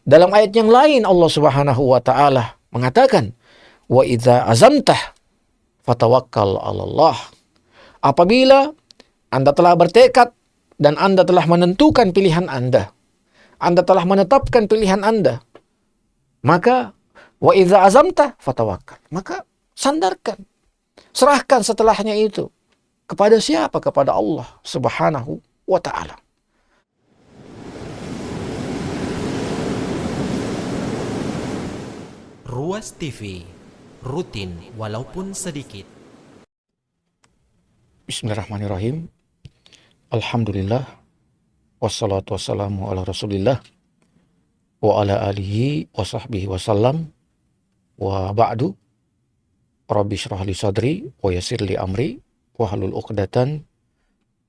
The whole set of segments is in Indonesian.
Dalam ayat yang lain Allah Subhanahu wa taala mengatakan, "Wa idza azamtah fatawakkal 'alallah." Apabila Anda telah bertekad dan Anda telah menentukan pilihan Anda telah menetapkan pilihan Anda, maka wa idza azamta fatawakkal. Maka sandarkan, serahkan setelahnya itu kepada siapa? Kepada Allah Subhanahu wa taala. Ruas TV, rutin walaupun sedikit. Bismillahirrahmanirrahim. Alhamdulillah, wassalatu wassalamu ala Rasulillah wa ala alihi wa sahbihi wasallam, wa ba'du. Rabbi syrah li sadri wa yassir li amri wahlul 'uqdatan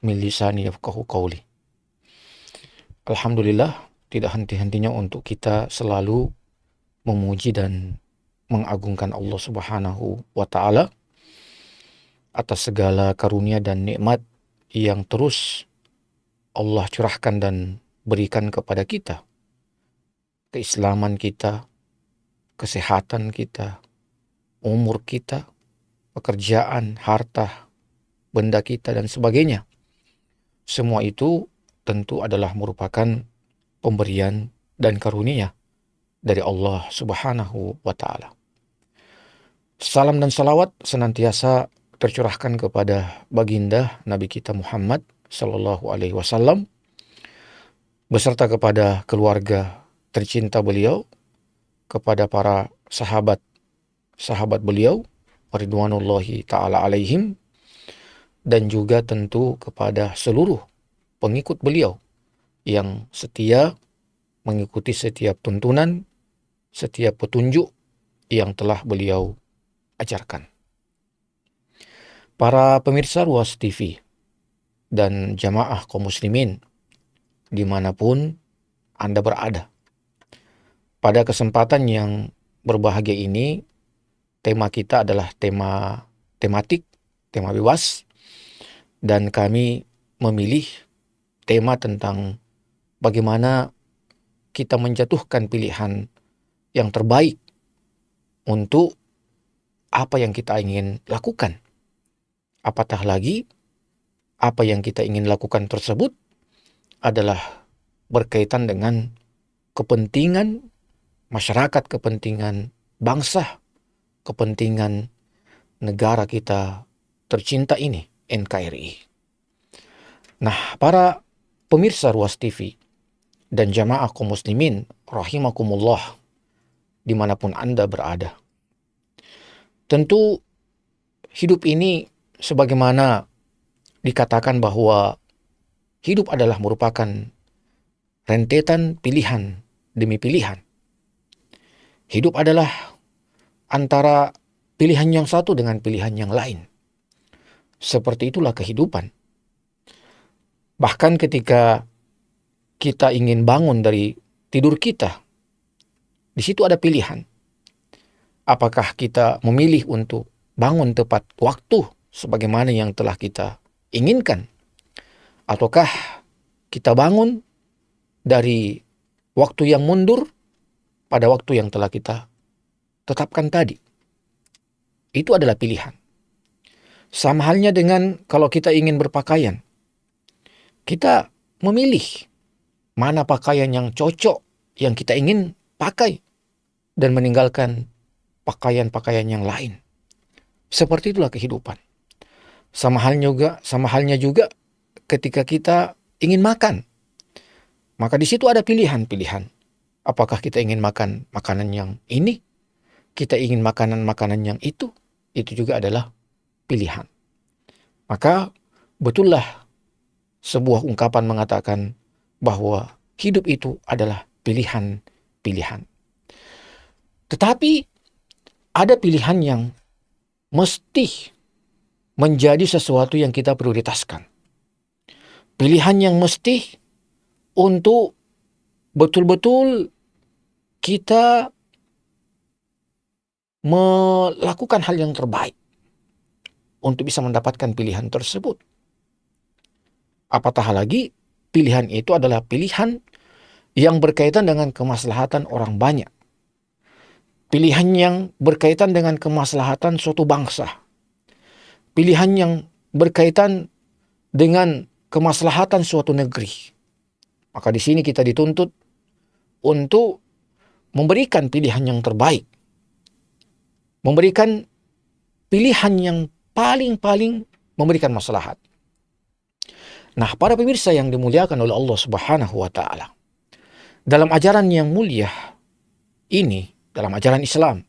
min lisani yafqahu qawli. Alhamdulillah, tidak henti-hentinya untuk kita selalu memuji dan mengagungkan Allah Subhanahu wa taala atas segala karunia dan nikmat yang terus Allah curahkan dan berikan kepada kita. Keislaman kita, kesehatan kita, umur kita, pekerjaan, harta, benda kita, dan sebagainya. Semua itu tentu adalah merupakan pemberian dan karunia dari Allah Subhanahu wa taala. Salam dan salawat senantiasa tercurahkan kepada baginda Nabi kita Muhammad sallallahu alaihi wasallam beserta kepada keluarga tercinta beliau, kepada para sahabat beliau ridwanullahi taala alaihim, dan juga tentu kepada seluruh pengikut beliau yang setia mengikuti setiap tuntunan, setiap petunjuk yang telah beliau ajarkan. Para pemirsa Ruas TV dan jamaah kaum muslimin dimanapun Anda berada, pada kesempatan yang berbahagia ini, tema kita adalah tema bebas, dan kami memilih tema tentang bagaimana kita menjatuhkan pilihan yang terbaik untuk apa yang kita ingin lakukan. Apatah lagi, apa yang kita ingin lakukan tersebut adalah berkaitan dengan kepentingan masyarakat, kepentingan bangsa, kepentingan negara kita tercinta ini, NKRI. Nah, para pemirsa Ruas TV dan jamaah kaum muslimin rahimakumullah dimanapun Anda berada, tentu hidup ini sebagaimana dikatakan bahwa hidup adalah merupakan rentetan pilihan demi pilihan. Hidup adalah antara pilihan yang satu dengan pilihan yang lain. Seperti itulah kehidupan. Bahkan ketika kita ingin bangun dari tidur kita, di situ ada pilihan. Apakah kita memilih untuk bangun tepat waktu sebagaimana yang telah kita inginkan, ataukah kita bangun dari waktu yang mundur pada waktu yang telah kita tetapkan tadi. Itu adalah pilihan. Sama halnya dengan kalau kita ingin berpakaian, kita memilih mana pakaian yang cocok yang kita ingin pakai dan meninggalkan pakaian-pakaian yang lain. Seperti itulah kehidupan. Sama halnya juga ketika kita ingin makan. Maka di situ ada pilihan-pilihan. Apakah kita ingin makan makanan yang ini? Kita ingin makanan yang itu juga adalah pilihan. Maka betullah sebuah ungkapan mengatakan bahwa hidup itu adalah pilihan-pilihan. Tetapi ada pilihan yang mesti menjadi sesuatu yang kita prioritaskan. Pilihan yang mesti untuk betul-betul kita melakukan hal yang terbaik untuk bisa mendapatkan pilihan tersebut. Apatah lagi, pilihan itu adalah pilihan yang berkaitan dengan kemaslahatan orang banyak. Pilihan yang berkaitan dengan kemaslahatan suatu bangsa. Pilihan yang berkaitan dengan kemaslahatan suatu negeri. Maka di sini kita dituntut untuk memberikan pilihan yang terbaik. Memberikan pilihan yang paling-paling memberikan maslahat. Nah, para pemirsa yang dimuliakan oleh Allah Subhanahu wa taala. Dalam ajaran yang mulia ini, dalam ajaran Islam,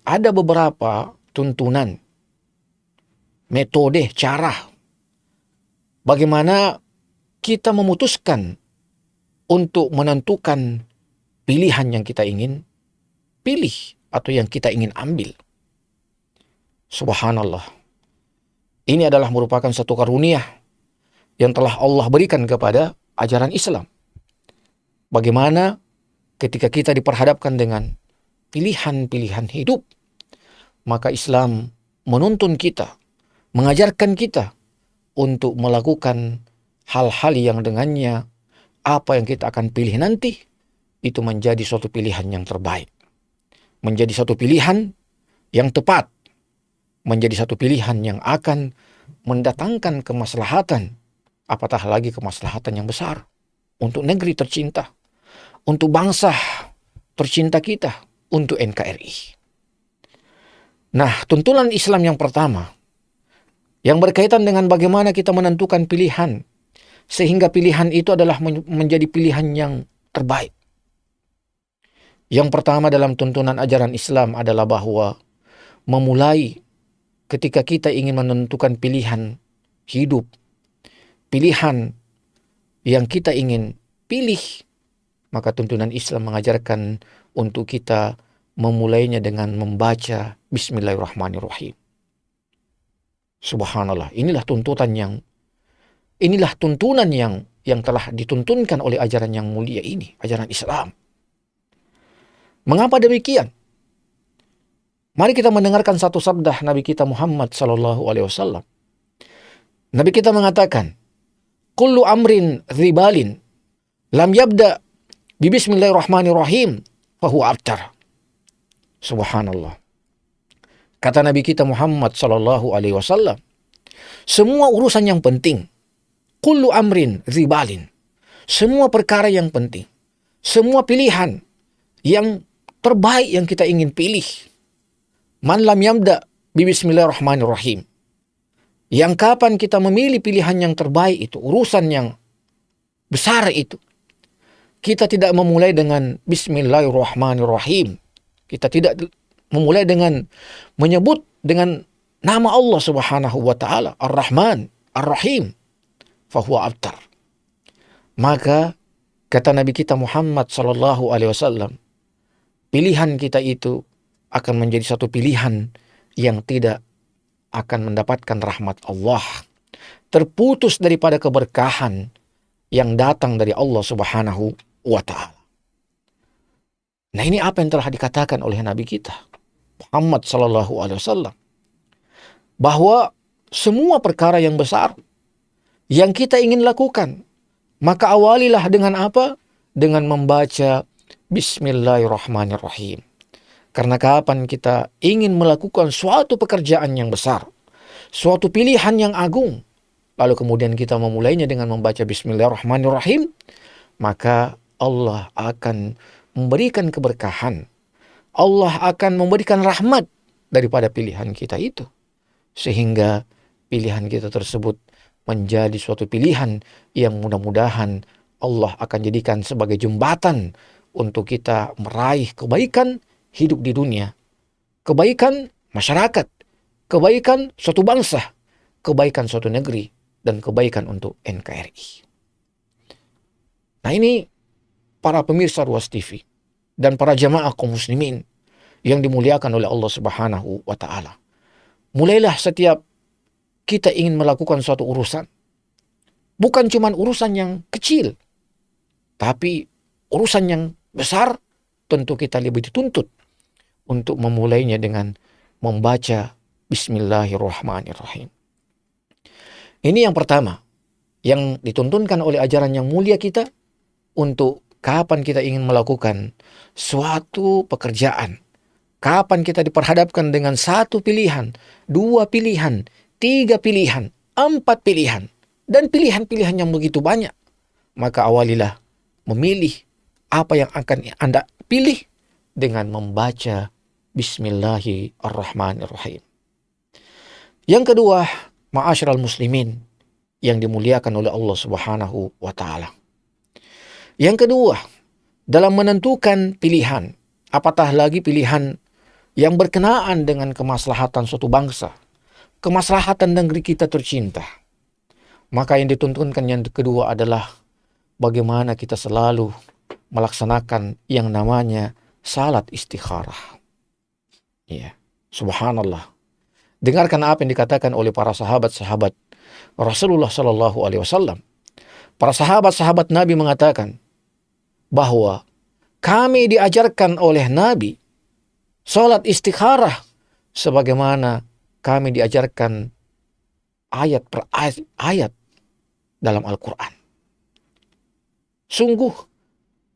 ada beberapa tuntunan, metode, cara bagaimana kita memutuskan untuk menentukan pilihan yang kita ingin pilih atau yang kita ingin ambil. Subhanallah. Ini adalah merupakan satu karunia yang telah Allah berikan kepada ajaran Islam. Bagaimana ketika kita diperhadapkan dengan pilihan-pilihan hidup, maka Islam menuntun kita, mengajarkan kita untuk melakukan hal-hal yang dengannya apa yang kita akan pilih nanti itu menjadi suatu pilihan yang terbaik. Menjadi satu pilihan yang tepat. Menjadi satu pilihan yang akan mendatangkan kemaslahatan, apatah lagi kemaslahatan yang besar untuk negeri tercinta, untuk bangsa tercinta kita, untuk NKRI. Nah, tuntunan Islam yang pertama yang berkaitan dengan bagaimana kita menentukan pilihan sehingga pilihan itu adalah menjadi pilihan yang terbaik. Yang pertama dalam tuntunan ajaran Islam adalah bahwa memulai ketika kita ingin menentukan pilihan hidup, pilihan yang kita ingin pilih, maka tuntunan Islam mengajarkan untuk kita memulainya dengan membaca Bismillahirrahmanirrahim. Subhanallah, inilah tuntunan yang telah dituntunkan oleh ajaran yang mulia ini, ajaran Islam. Mengapa demikian? Mari kita mendengarkan satu sabda Nabi kita Muhammad sallallahu alaihi wasallam. Nabi kita mengatakan, "Kullu amrin ribalin lam yabda bi bismillahirrahmanirrahim fahuwa abtar." Subhanallah. Kata Nabi kita Muhammad sallallahu alaihi wasallam, semua urusan yang penting, kullu amrin ribalin, semua perkara yang penting, semua pilihan yang terbaik yang kita ingin pilih, man lam yamda bi bismillahirrahmanirrahim, yang kapan kita memilih pilihan yang terbaik itu, urusan yang besar itu, kita tidak memulai dengan bismillahirrahmanirrahim, kita tidak memulai dengan menyebut dengan nama Allah Subhanahu wa taala Ar-Rahman Ar-Rahim, fahuwa abtar. Maka kata Nabi kita Muhammad sallallahu alaihi wasallam, pilihan kita itu akan menjadi satu pilihan yang tidak akan mendapatkan rahmat Allah, terputus daripada keberkahan yang datang dari Allah Subhanahu wa taala. Nah, ini apa yang telah dikatakan oleh Nabi kita Muhammad sallallahu alaihi wasallam, bahwa semua perkara yang besar yang kita ingin lakukan, maka awalilah dengan apa? Dengan membaca Bismillahirrahmanirrahim. Karena kapan kita ingin melakukan suatu pekerjaan yang besar, suatu pilihan yang agung, lalu kemudian kita memulainya dengan membaca Bismillahirrahmanirrahim, maka Allah akan memberikan keberkahan. Allah akan memberikan rahmat daripada pilihan kita itu. Sehingga pilihan kita tersebut menjadi suatu pilihan yang mudah-mudahan Allah akan jadikan sebagai jembatan untuk kita meraih kebaikan hidup di dunia, kebaikan masyarakat, kebaikan suatu bangsa, kebaikan suatu negeri, dan kebaikan untuk NKRI. Nah, ini para pemirsa Ruas TV dan para jamaah kaum muslimin yang dimuliakan oleh Allah Subhanahu wa taala. Mulailah setiap kita ingin melakukan suatu urusan, bukan cuma urusan yang kecil, tapi urusan yang besar, tentu kita lebih dituntut untuk memulainya dengan membaca Bismillahirrahmanirrahim. Ini yang pertama, yang dituntunkan oleh ajaran yang mulia kita untuk kapan kita ingin melakukan suatu pekerjaan, kapan kita diperhadapkan dengan satu pilihan, dua pilihan, tiga pilihan, empat pilihan, dan pilihan-pilihan yang begitu banyak, maka awalilah memilih apa yang akan Anda pilih dengan membaca Bismillahirrahmanirrahim. Yang kedua, ma'asyiral muslimin yang dimuliakan oleh Allah Subhanahu wa taala. Yang kedua, dalam menentukan pilihan, apatah lagi pilihan yang berkenaan dengan kemaslahatan suatu bangsa, kemaslahatan negeri kita tercinta, maka yang dituntunkan yang kedua adalah bagaimana kita selalu melaksanakan yang namanya salat istikharah. Ya, subhanallah. Dengarkan apa yang dikatakan oleh para sahabat-sahabat Rasulullah Shallallahu Alaihi Wasallam. Para sahabat-sahabat Nabi mengatakan bahwa kami diajarkan oleh Nabi salat istikharah sebagaimana kami diajarkan ayat per ayat dalam Al-Quran. Sungguh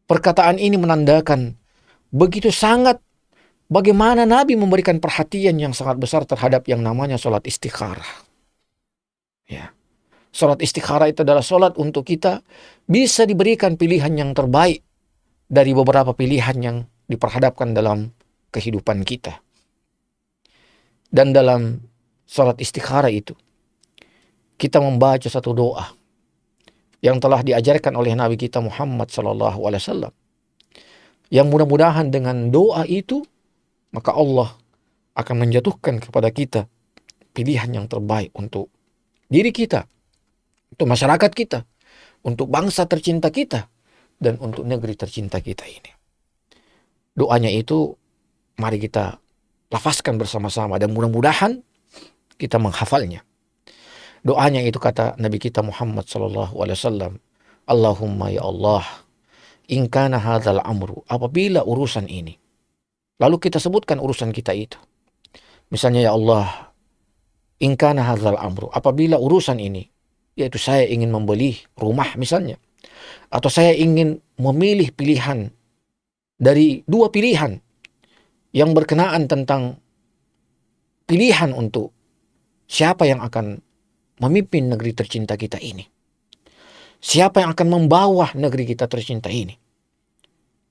perkataan ini menandakan begitu sangat bagaimana Nabi memberikan perhatian yang sangat besar terhadap yang namanya salat istikharah. Ya. Salat istikharah itu adalah salat untuk kita bisa diberikan pilihan yang terbaik dari beberapa pilihan yang diperhadapkan dalam kehidupan kita. Dan dalam salat istikharah itu, kita membaca satu doa yang telah diajarkan oleh Nabi kita Muhammad SAW. Yang mudah-mudahan dengan doa itu, maka Allah akan menjatuhkan kepada kita pilihan yang terbaik untuk diri kita, untuk masyarakat kita, untuk bangsa tercinta kita, dan untuk negeri tercinta kita ini. Doanya itu mari kita lafazkan bersama-sama dan mudah-mudahan kita menghafalnya. Doanya itu kata Nabi kita Muhammad SAW, Allahumma ya Allah, in kana hadzal amru, apabila urusan ini. Lalu kita sebutkan urusan kita itu. Misalnya ya Allah, in kana hadzal amru, apabila urusan ini, yaitu saya ingin membeli rumah misalnya, atau saya ingin memilih pilihan dari dua pilihan yang berkenaan tentang pilihan untuk siapa yang akan memimpin negeri tercinta kita ini, siapa yang akan membawa negeri kita tercinta ini,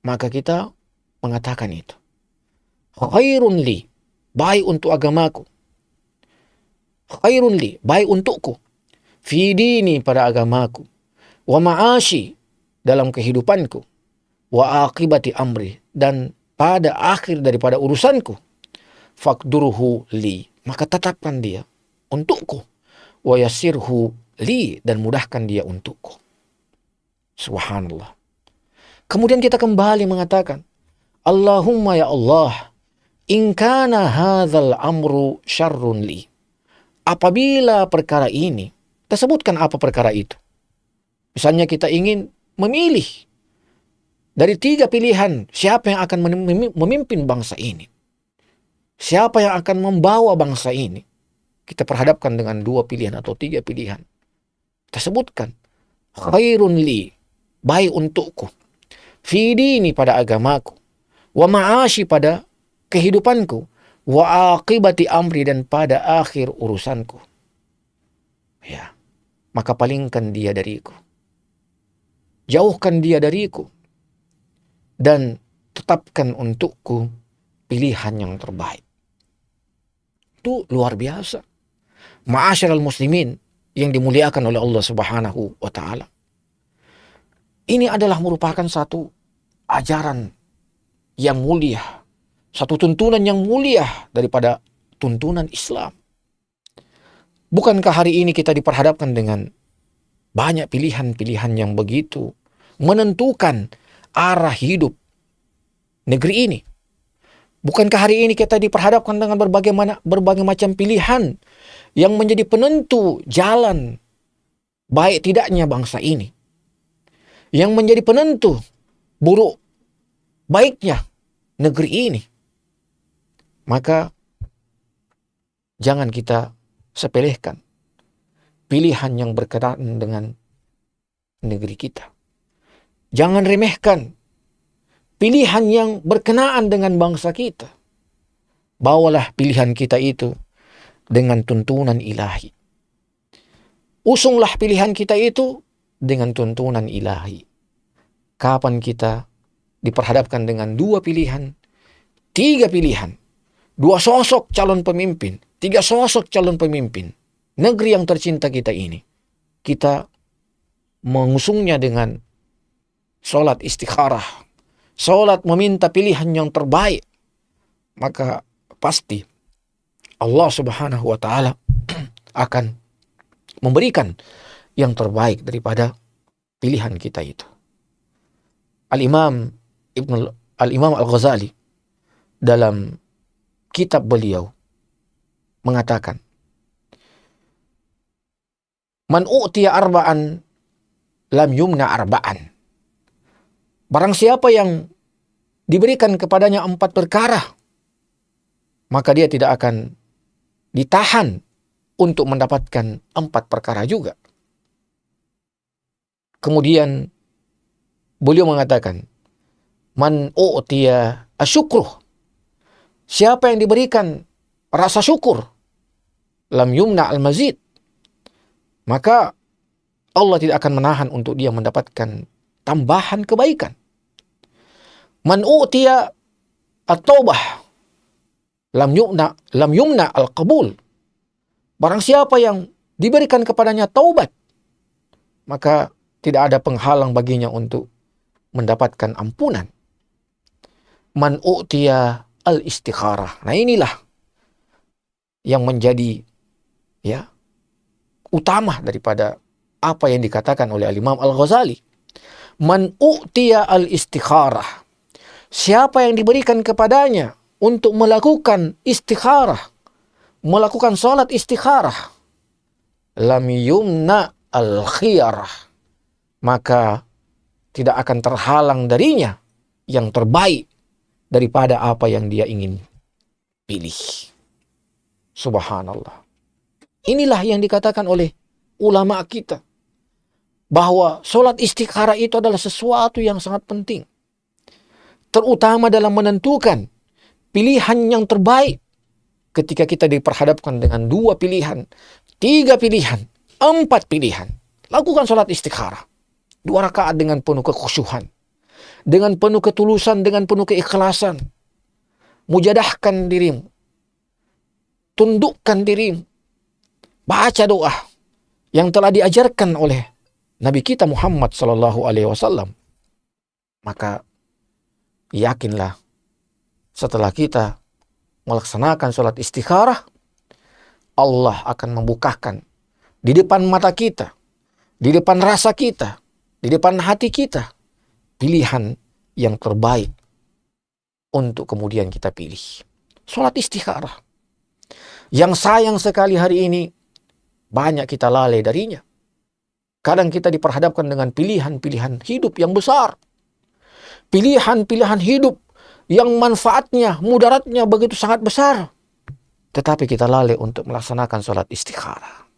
maka kita mengatakan itu. Khairun li, baik untuk agamaku. Khairun li, baik untukku. Fi dini, pada agamaku. Wa ma'ashi, dalam kehidupanku. Wa akibati amri, dan pada akhir daripada urusanku. Fakdurhu li, maka tetapkan dia untukku. Wa yasirhu li, dan mudahkan dia untukku. Subhanallah. Kemudian kita kembali mengatakan, Allahumma ya Allah, in kana hadzal amru syarrun li. Apabila perkara ini, kita sebutkan apa perkara itu. Misalnya kita ingin memilih dari tiga pilihan, siapa yang akan memimpin bangsa ini, siapa yang akan membawa bangsa ini. Kita perhadapkan dengan dua pilihan atau tiga pilihan. Kita sebutkan, khairun li, baik untukku. Fi dini, pada agamaku. Wa ma'ashi, pada kehidupanku. Wa aqibati amri, dan pada akhir urusanku. Ya, maka palingkan dia dariku. Jauhkan dia dariku. Dan tetapkan untukku pilihan yang terbaik. Itu luar biasa. Ma'asyiral muslimin yang dimuliakan oleh Allah Subhanahu wa taala. Ini adalah merupakan satu ajaran yang mulia, satu tuntunan yang mulia daripada tuntunan Islam. Bukankah hari ini kita diperhadapkan dengan banyak pilihan-pilihan yang begitu menentukan arah hidup negeri ini? Bukankah hari ini kita diperhadapkan dengan berbagai macam pilihan yang menjadi penentu jalan baik tidaknya bangsa ini, yang menjadi penentu buruk baiknya negeri ini? Maka jangan kita sepelehkan pilihan yang berkenaan dengan negeri kita. Jangan remehkan pilihan yang berkenaan dengan bangsa kita. Bawalah pilihan kita itu dengan tuntunan ilahi. Usunglah pilihan kita itu dengan tuntunan ilahi. Kapan kita diperhadapkan dengan 2 pilihan, 3 pilihan, 2 sosok calon pemimpin, 3 sosok calon pemimpin, negeri yang tercinta kita ini, kita mengusungnya dengan sholat istikharah, sholat meminta pilihan yang terbaik, maka pasti Allah Subhanahu wa Ta'ala akan memberikan yang terbaik daripada pilihan kita itu. Al-Imam Al-Ghazali dalam kitab beliau mengatakan, Man u'tiya arba'an lam yumna arba'an. Barang siapa yang diberikan kepadanya 4 perkara, maka dia tidak akan ditahan untuk mendapatkan 4 perkara juga. Kemudian beliau mengatakan, Man u'tiya asyukruh. Siapa yang diberikan rasa syukur, lam yumna al-mazid, maka Allah tidak akan menahan untuk dia mendapatkan tambahan kebaikan. Man u'tiya at-taubah, lam yumna al-qabul. Barang siapa yang diberikan kepadanya taubat, maka tidak ada penghalang baginya untuk mendapatkan ampunan. Man u'tiya al-istikharah. Nah, inilah yang menjadi utama daripada apa yang dikatakan oleh Al-Imam Al-Ghazali. Man u'tiya al-istikharah. Siapa yang diberikan kepadanya untuk melakukan istikharah, melakukan salat istikharah, lam yumna al-khiyarah, maka tidak akan terhalang darinya yang terbaik daripada apa yang dia ingin pilih. Subhanallah. Inilah yang dikatakan oleh ulama kita, bahwa salat istikharah itu adalah sesuatu yang sangat penting, terutama dalam menentukan pilihan yang terbaik. Ketika kita diperhadapkan dengan 2 pilihan, 3 pilihan, 4 pilihan, lakukan salat istikharah 2 rakaat dengan penuh kekhusyuhan, dengan penuh ketulusan, dengan penuh keikhlasan. Mujadahkan dirimu, tundukkan dirimu, baca doa yang telah diajarkan oleh Nabi kita Muhammad SAW. Maka yakinlah, setelah kita melaksanakan sholat istikharah, Allah akan membukakan di depan mata kita, di depan rasa kita, di depan hati kita, pilihan yang terbaik untuk kemudian kita pilih. Sholat istikharah yang sayang sekali hari ini banyak kita lalai darinya. Kadang kita diperhadapkan dengan pilihan-pilihan hidup yang besar, pilihan-pilihan hidup yang manfaatnya, mudaratnya begitu sangat besar, tetapi kita lalai untuk melaksanakan sholat istikharah.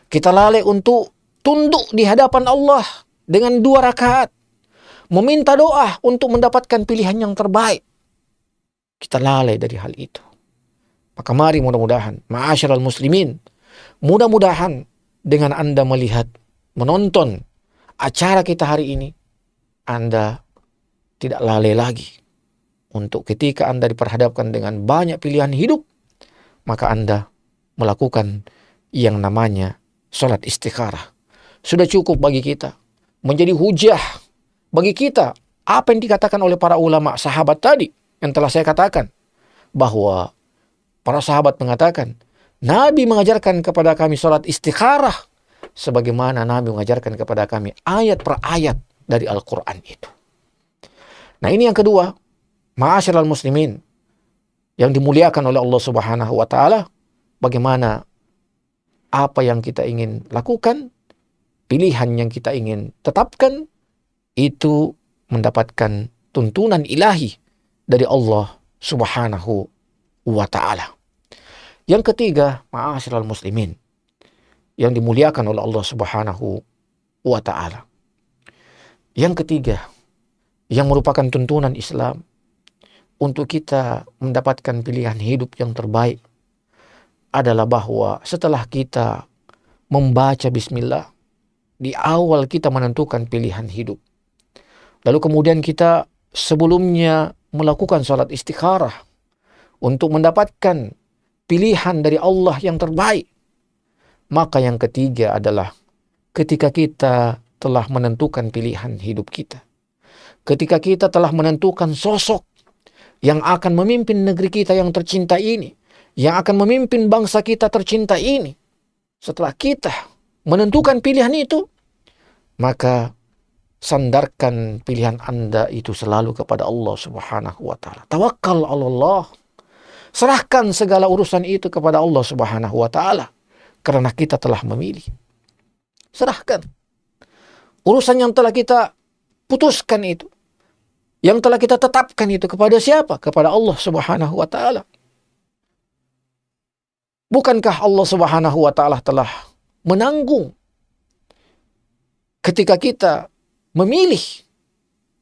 Kita lalai untuk tunduk di hadapan Allah dengan 2 rakaat, meminta doa untuk mendapatkan pilihan yang terbaik. Kita lalai dari hal itu. Maka mari mudah-mudahan, ma'asyiral muslimin, mudah-mudahan dengan Anda melihat, menonton acara kita hari ini, Anda tidak lalai lagi untuk ketika Anda diperhadapkan dengan banyak pilihan hidup, maka Anda melakukan yang namanya sholat istikharah. Sudah cukup bagi kita, menjadi hujah bagi kita apa yang dikatakan oleh para ulama sahabat tadi yang telah saya katakan, bahwa para sahabat mengatakan, Nabi mengajarkan kepada kami sholat istikharah sebagaimana Nabi mengajarkan kepada kami ayat per ayat dari Al-Quran itu. Nah, ini yang kedua, ma'asyiral muslimin yang dimuliakan oleh Allah Subhanahu wa Ta'ala, bagaimana apa yang kita ingin lakukan, pilihan yang kita ingin tetapkan, itu mendapatkan tuntunan ilahi dari Allah Subhanahu wa Ta'ala. Yang ketiga, ma'asyiral muslimin yang dimuliakan oleh Allah Subhanahu wa Ta'ala, Yang ketiga, yang merupakan tuntunan Islam untuk kita mendapatkan pilihan hidup yang terbaik adalah bahwa setelah kita membaca bismillah di awal kita menentukan pilihan hidup, lalu kemudian kita sebelumnya melakukan sholat istikharah untuk mendapatkan pilihan dari Allah yang terbaik, maka yang ketiga adalah ketika kita telah menentukan pilihan hidup kita, ketika kita telah menentukan sosok yang akan memimpin negeri kita yang tercinta ini, yang akan memimpin bangsa kita tercinta ini, setelah kita menentukan pilihan itu, maka sandarkan pilihan Anda itu selalu kepada Allah Subhanahu wa taala. Tawakkal 'ala Allah. Serahkan segala urusan itu kepada Allah Subhanahu wa taala karena kita telah memilih. Serahkan urusan yang telah kita putuskan itu, yang telah kita tetapkan itu kepada siapa? Kepada Allah Subhanahu wa taala. Bukankah Allah Subhanahu wa taala telah menanggung ketika kita memilih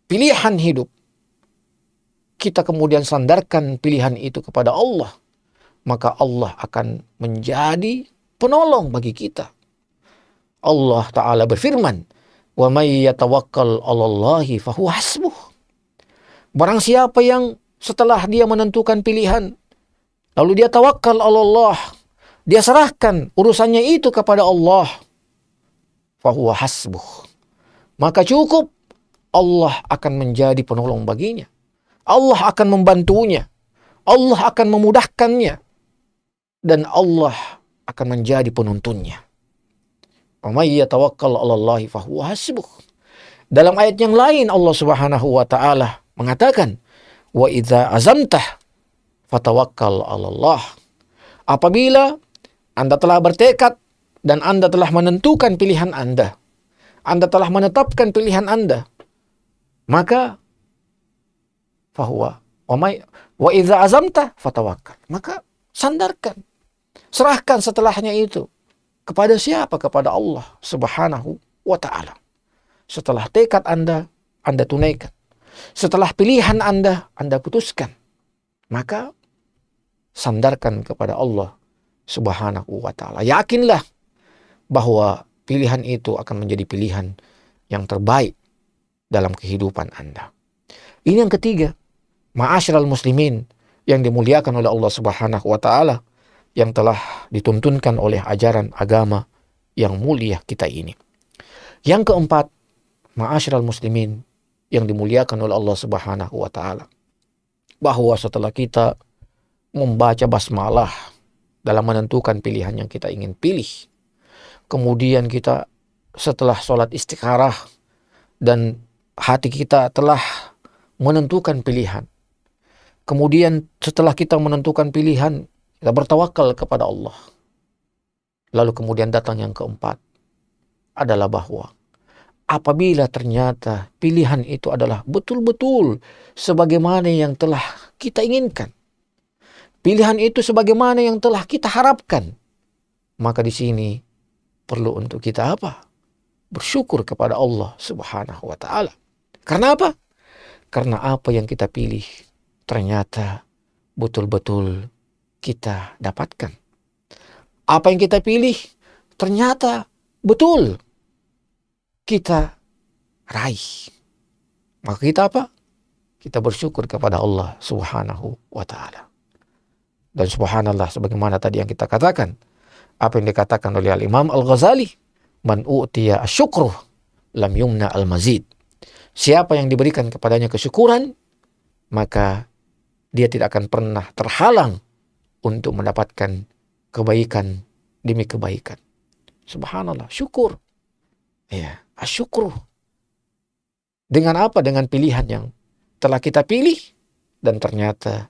pilihan hidup, kita kemudian sandarkan pilihan itu kepada Allah, maka Allah akan menjadi penolong bagi kita. Allah Ta'ala berfirman, "Wa may yatawakkal 'alallahi fahuwa hasbuh." Barang siapa yang setelah dia menentukan pilihan, lalu dia tawakal 'alallah, dia serahkan urusannya itu kepada Allah, fahuwa hasbuh, maka cukup Allah akan menjadi penolong baginya. Allah akan membantunya, Allah akan memudahkannya, dan Allah akan menjadi penuntunnya. Wa may yatawakkal 'alallahi fahuwa hasbuh. Dalam ayat yang lain Allah Subhanahu wa taala mengatakan, wa idza azamtah fatawakkal 'alallah. Apabila Anda telah bertekad dan Anda telah menentukan pilihan Anda telah menetapkan pilihan Anda, maka fahuwa wa idza azamta fatawakkal, maka sandarkan, serahkan setelahnya itu kepada siapa? Kepada Allah Subhanahu wa taala. Setelah tekad Anda tunaikan, setelah pilihan Anda putuskan, maka sandarkan kepada Allah Subhanahu wa taala. Yakinlah bahwa pilihan itu akan menjadi pilihan yang terbaik dalam kehidupan Anda. Ini yang ketiga, ma'asyiral muslimin yang dimuliakan oleh Allah Subhanahu wa taala, yang telah dituntunkan oleh ajaran agama yang mulia kita ini. Yang keempat, ma'asyiral muslimin yang dimuliakan oleh Allah Subhanahu wa taala, bahwa setelah kita membaca basmalah dalam menentukan pilihan yang kita ingin pilih, kemudian kita setelah sholat istikharah dan hati kita telah menentukan pilihan, kemudian setelah kita menentukan pilihan, kita bertawakal kepada Allah. Lalu kemudian datang yang keempat, adalah bahwa apabila ternyata pilihan itu adalah betul-betul sebagaimana yang telah kita inginkan, pilihan itu sebagaimana yang telah kita harapkan, maka di sini perlu untuk kita apa? Bersyukur kepada Allah Subhanahu wa taala. Karena apa? Karena apa yang kita pilih ternyata betul-betul kita dapatkan. Apa yang kita pilih ternyata betul kita raih. Maka kita apa? Kita bersyukur kepada Allah Subhanahu wa taala. Dan subhanallah, sebagaimana tadi yang kita katakan, apa yang dikatakan oleh Al-Imam Al-Ghazali, man u'tiya asyukruh lam yumna al-mazid. Siapa yang diberikan kepadanya kesyukuran, maka dia tidak akan pernah terhalang untuk mendapatkan kebaikan demi kebaikan. Subhanallah, syukur. Ya, asyukruh. Dengan apa? Dengan pilihan yang telah kita pilih, dan ternyata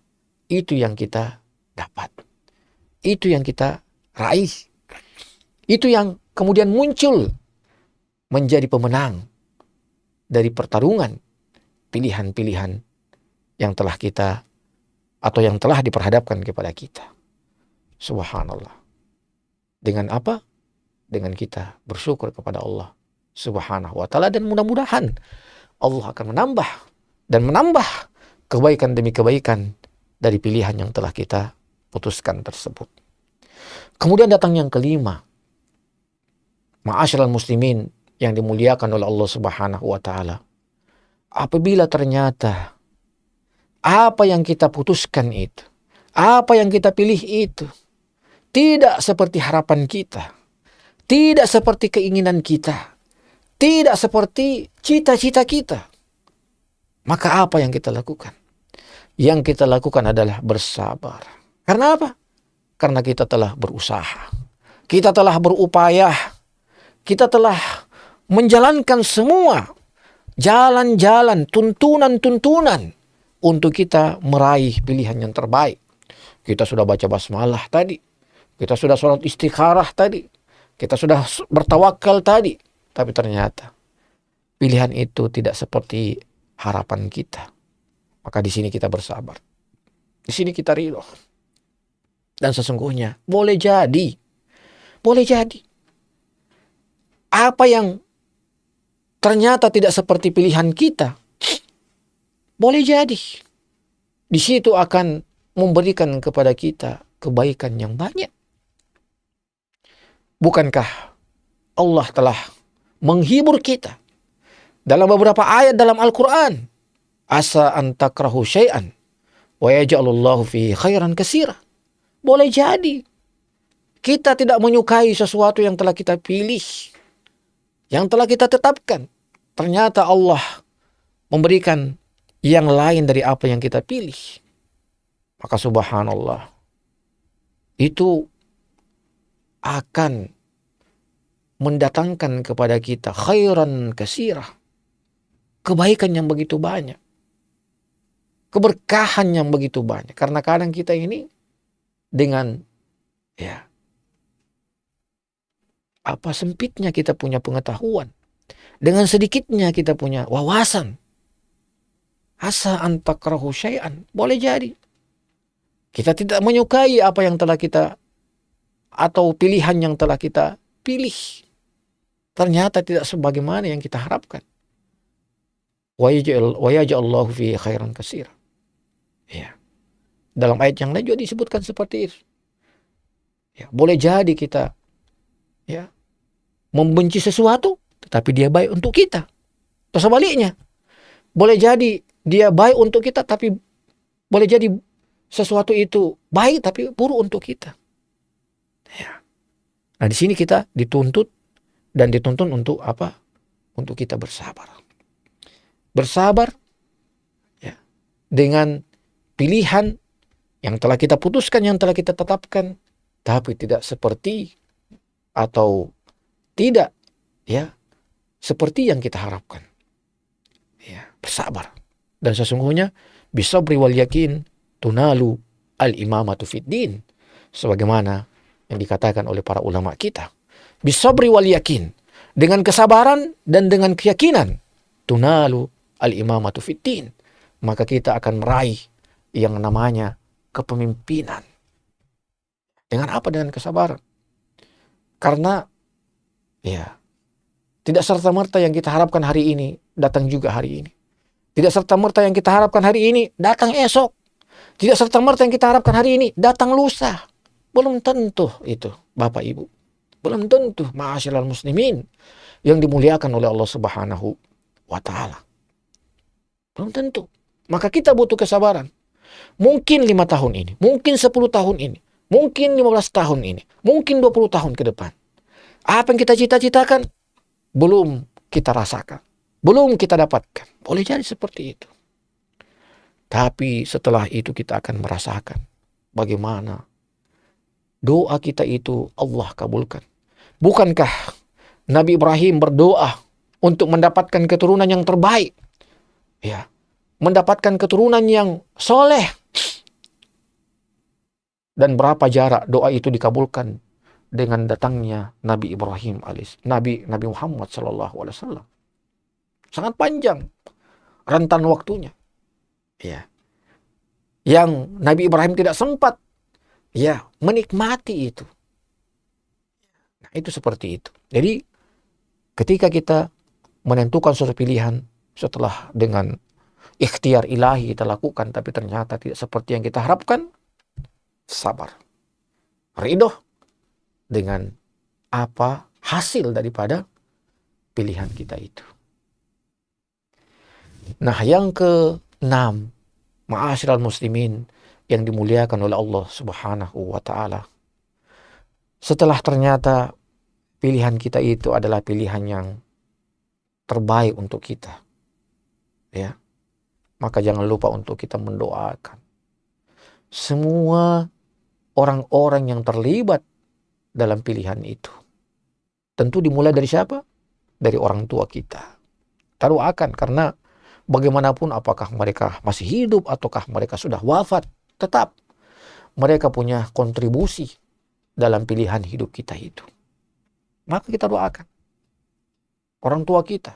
itu yang kita dapat. Itu yang kita raih. Itu yang kemudian muncul menjadi pemenang dari pertarungan pilihan-pilihan yang telah kita atau yang telah diperhadapkan kepada kita. Subhanallah. Dengan apa? Dengan kita bersyukur kepada Allah Subhanahu wa taala, dan mudah-mudahan Allah akan menambah dan menambah kebaikan demi kebaikan dari pilihan yang telah kita putuskan tersebut. Kemudian datang yang kelima. Ma'asyiral muslimin yang dimuliakan oleh Allah Subhanahu wa taala. Apabila ternyata apa yang kita putuskan itu, apa yang kita pilih itu tidak seperti harapan kita, tidak seperti keinginan kita, tidak seperti cita-cita kita, maka apa yang kita lakukan? Yang kita lakukan adalah bersabar. Karena apa? Karena kita telah berusaha, kita telah berupaya, kita telah menjalankan semua jalan-jalan, tuntunan-tuntunan untuk kita meraih pilihan yang terbaik. Kita sudah baca basmalah tadi, kita sudah sholat istikharah tadi, kita sudah bertawakal tadi, tapi ternyata pilihan itu tidak seperti harapan kita. Maka di sini kita bersabar, di sini kita ridho. Dan sesungguhnya boleh jadi apa yang ternyata tidak seperti pilihan kita, boleh jadi di situ akan memberikan kepada kita kebaikan yang banyak. Bukankah Allah telah menghibur kita dalam beberapa ayat dalam Al-Quran? Asa an takrahu syai'an wa yaj'alullahu fihi khairan katsira. Boleh jadi kita tidak menyukai sesuatu yang telah kita pilih, yang telah kita tetapkan. Ternyata Allah memberikan yang lain dari apa yang kita pilih. Maka subhanallah, itu akan mendatangkan kepada kita khairan katsira, kebaikan yang begitu banyak, keberkahan yang begitu banyak. Karena kadang kita ini dengan sempitnya kita punya pengetahuan, dengan sedikitnya kita punya wawasan. Asa an takrahu syai'an, boleh jadi kita tidak menyukai apa yang telah kita, atau pilihan yang telah kita pilih, ternyata tidak sebagaimana yang kita harapkan. Wa yaj'alullahu fi khairan katsira. Ya. Dalam ayat yang lain juga disebutkan seperti itu. Ya, boleh jadi kita membenci sesuatu, tetapi dia baik untuk kita. Atau sebaliknya, boleh jadi dia baik untuk kita, tapi boleh jadi sesuatu itu baik tapi buruk untuk kita. Ya. Nah, di sini kita dituntut dan dituntun untuk apa? Untuk kita bersabar. Bersabar dengan pilihan yang telah kita putuskan, yang telah kita tetapkan, tapi tidak seperti atau tidak seperti yang kita harapkan. Bersabar. Dan sesungguhnya bisabri wal yakin tunalu al-imamatu fid din, sebagaimana yang dikatakan oleh para ulama kita. Bisabri wal yakin, dengan kesabaran dan dengan keyakinan, tunalu al-imamatu fid din, maka kita akan meraih yang namanya kepemimpinan. Dengan apa? Dengan kesabaran. Karena tidak serta-merta yang kita harapkan hari ini datang juga hari ini. Tidak serta-merta yang kita harapkan hari ini datang esok. Tidak serta-merta yang kita harapkan hari ini datang lusa. Belum tentu itu, Bapak Ibu. Belum tentu, ma'asyiral muslimin yang dimuliakan oleh Allah Subhanahu wa taala. Belum tentu. Maka kita butuh kesabaran. Mungkin 5 tahun ini, mungkin 10 tahun ini, mungkin 15 tahun ini, mungkin 20 tahun ke depan. Apa yang kita cita-citakan belum kita rasakan, belum kita dapatkan. Boleh jadi seperti itu. Tapi setelah itu kita akan merasakan bagaimana doa kita itu Allah kabulkan. Bukankah Nabi Ibrahim berdoa untuk mendapatkan keturunan yang terbaik? Mendapatkan keturunan yang soleh. Dan berapa jarak doa itu dikabulkan dengan datangnya Nabi Ibrahim Nabi Muhammad SAW. Sangat panjang rentan waktunya. Yang Nabi Ibrahim tidak sempat menikmati itu. Nah, itu seperti itu. Jadi ketika kita menentukan suatu pilihan, setelah dengan ikhtiar ilahi kita lakukan, tapi ternyata tidak seperti yang kita harapkan, sabar. Ridho dengan apa hasil daripada pilihan kita itu. Nah, yang keenam, ma'asyiral muslimin yang dimuliakan oleh Allah Subhanahu wa taala. Setelah ternyata pilihan kita itu adalah pilihan yang terbaik untuk kita, ya, maka jangan lupa untuk kita mendoakan semua orang-orang yang terlibat dalam pilihan itu. Tentu dimulai dari siapa? Dari orang tua kita. Kita doakan, karena bagaimanapun apakah mereka masih hidup ataukah mereka sudah wafat, tetap mereka punya kontribusi dalam pilihan hidup kita itu. Maka kita doakan orang tua kita.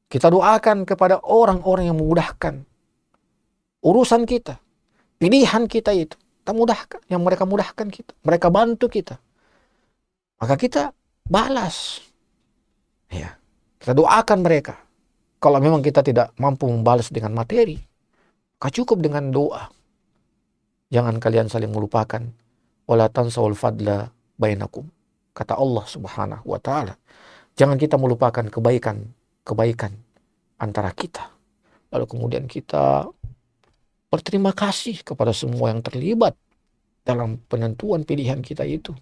Kita doakan kepada orang-orang yang memudahkan urusan kita, pilihan kita itu. Kita mudahkan, yang mereka mudahkan kita, mereka bantu kita. Maka kita balas. Ya, kita doakan mereka. Kalau memang kita tidak mampu membalas dengan materi, maka cukup dengan doa. Jangan kalian saling melupakan. Wala tansawul fadla bainakum. Kata Allah Subhanahu wa taala. Jangan kita melupakan kebaikan antara kita. Lalu kemudian kita berterima kasih kepada semua yang terlibat dalam penentuan pilihan kita itu.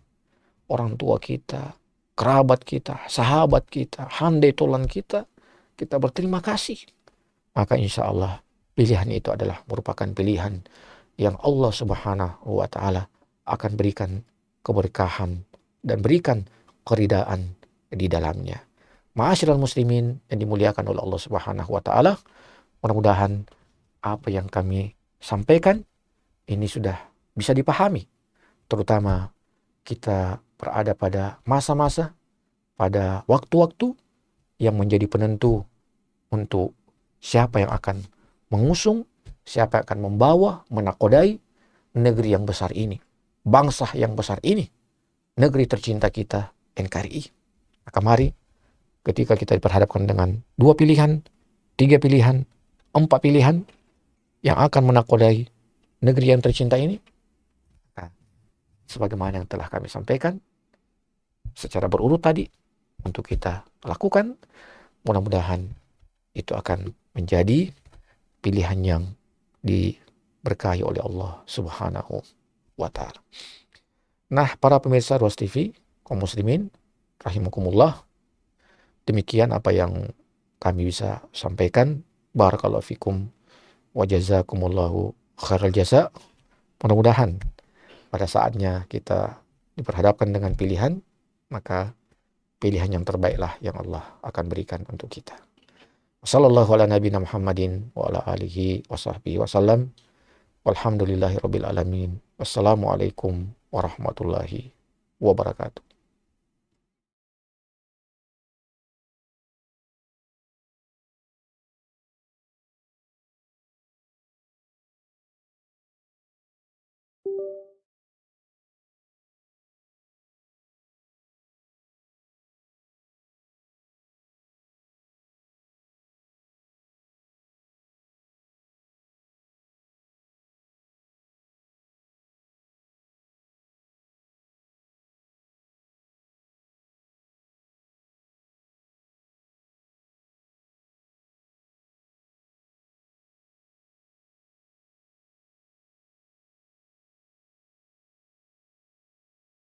Orang tua kita, kerabat kita, sahabat kita, handai tolan kita. Kita berterima kasih. Maka insya Allah pilihan itu adalah merupakan pilihan yang Allah Subhanahu wa taala akan berikan keberkahan dan berikan keridaan di dalamnya. Ma'asyiral muslimin yang dimuliakan oleh Allah Subhanahu wa taala, mudah-mudahan apa yang kami sampaikan ini sudah bisa dipahami, terutama kita berada pada masa-masa, pada waktu-waktu yang menjadi penentu untuk siapa yang akan mengusung, siapa yang akan membawa, menakodai negeri yang besar ini, bangsa yang besar ini, negeri tercinta kita, NKRI. Maka mari ketika kita diperhadapkan dengan 2 pilihan, 3 pilihan, 4 pilihan yang akan menakodai negeri yang tercinta ini, nah, sebagaimana yang telah kami sampaikan secara berurut tadi, untuk kita lakukan, mudah-mudahan itu akan menjadi pilihan yang diberkahi oleh Allah Subhanahu wa taala. Nah, para pemirsa Ruas TV, kaum muslimin rahimakumullah, demikian apa yang kami bisa sampaikan. Barakallahu fikum wa jazakumullahu khairal jaza. Mudah-mudahan pada saatnya kita diperhadapkan dengan pilihan, maka pilihan yang terbaiklah yang Allah akan berikan untuk kita. Wassallallahu ala nabiyina Muhammadin wa ala alihi wa sahbihi wasallam. Walhamdulillahi rabbil alamin. Wassalamualaikum warahmatullahi wabarakatuh.